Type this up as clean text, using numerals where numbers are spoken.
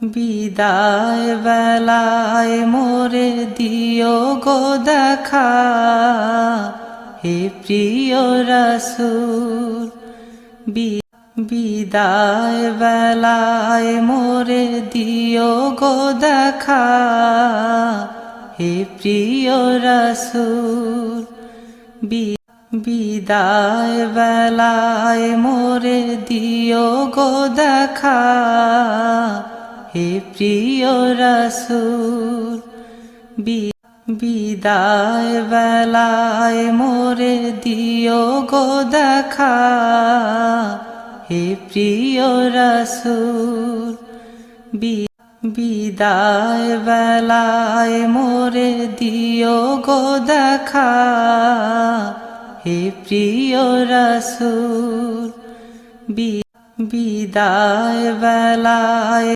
বিদায় বেলায় মোরে দিও গো দেখা, হে প্রিয় রাসূল। বিদায় বেলায় মোরে দিও গো দেখা, হে প্রিয় রাসূল। বিদায় বেলায় মোরে দিও গো দেখা, হে প্রিয় রাসূল। বিদায় বেলায় মোরে দিও গো দেখা, হে প্রিয় রাসূল। বিদায় বেলায় মোরে দিও গো দেখা, হে প্রিয় রাসূল। বিদায় বেলায়